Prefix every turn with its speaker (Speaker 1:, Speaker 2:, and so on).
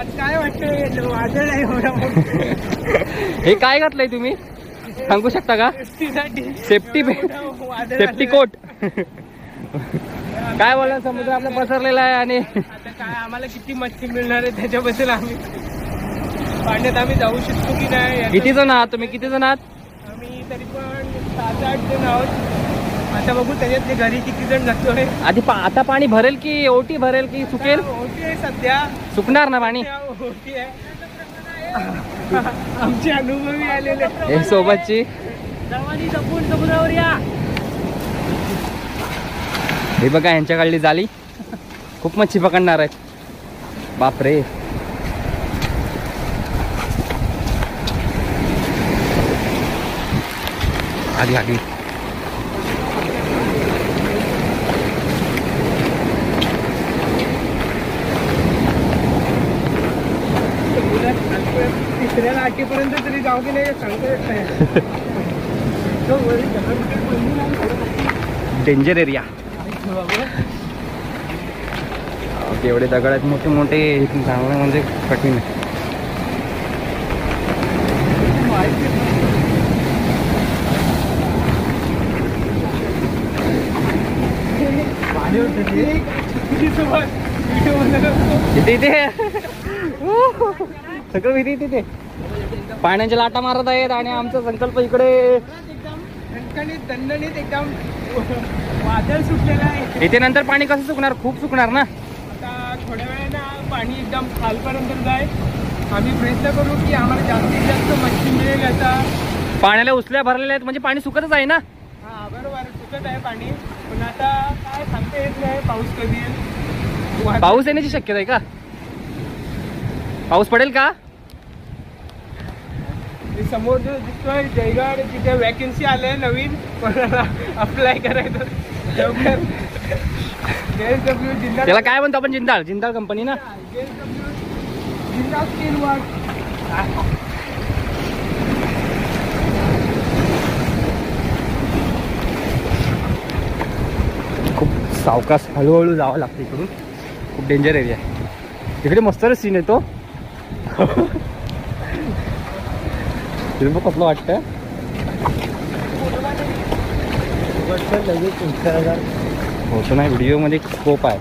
Speaker 1: आज काय वाटतं वादळ आहे
Speaker 2: हे काय घातलंय तुम्ही सांगू शकता का? Safety coat. काय बोला, समुद्र आपला पसरलेला आहे आणि
Speaker 1: आता काय आम्हाला किती मच्छी मिळणार आहे त्याच्याबद्दल आम्ही पाण्यात आम्ही जाऊ शकतो की नाही.
Speaker 2: किती जण आहात तुम्ही? किती जण आहात?
Speaker 1: आम्ही तरी पण 7-8 जण आहोत. आता बघू त्याच्यातले घरी किती जण लागतोय.
Speaker 2: आधी आता पाणी भरेल की ओटी भरेल की सुकेल?
Speaker 1: ओटी आहे सध्या.
Speaker 2: सुकणार ना पाणी?
Speaker 1: ओटी आहे. आमचे अनुभवी आलेले
Speaker 2: हे सोबतची
Speaker 1: जपून समुद्रावर या.
Speaker 2: हे बघा यांच्याकडली जाळी, खूप मच्छी पकडणार आहेत. बापरे. आधी आधी
Speaker 1: तिसऱ्या लाटेपर्यंत तरी जाऊ की नाही सांगता येत नाही.
Speaker 2: Danger area. एवढे दगड आहेत मोठे मोठे, चांगलं म्हणजे कठीण आहे. तिथे सगळं भीती तिथे पाण्याच्या लाटा मारत आहेत आणि आमचा संकल्प इकडे
Speaker 1: दणदणीत एकदम वादळ सुटलेलं आहे.
Speaker 2: इथे नंतर पाणी कसं सुकणार? खूप सुकणार ना.
Speaker 1: आता थोड्या वेळानं पाणी एकदम खालपर्यंत जाईल. आम्ही प्रयत्न करू की आम्हाला जास्तीत जास्त मच्छी मिळेल. आता
Speaker 2: पाण्याला उचल्या भरलेल्या आहेत म्हणजे पाणी सुकतच आहे ना.
Speaker 1: हा बरोबर, सुकत आहे पाणी. पण आता काय सांगता येत नाही पाऊस कधी येईल.
Speaker 2: पाऊस येण्याची शक्यता आहे का? पाऊस पडेल का?
Speaker 1: समोर जो दिसतोय जयगड, तिथे वॅकन्सी आले नवीन, कोणाला अप्लाय करायचं लवकर. JSW जिंदाल.
Speaker 2: त्याला काय म्हणतो आपण? जिंदाल कंपनी ना.
Speaker 1: JSW Jindal steel work.
Speaker 2: खूप सावकाश हळूहळू जावं लागतं इकडून. खूप डेंजर एरिया आहे. तिकडे मस्त सीन येतो. कसलं वाटतं होतं नाही. व्हिडिओ मध्ये स्कोप आहे.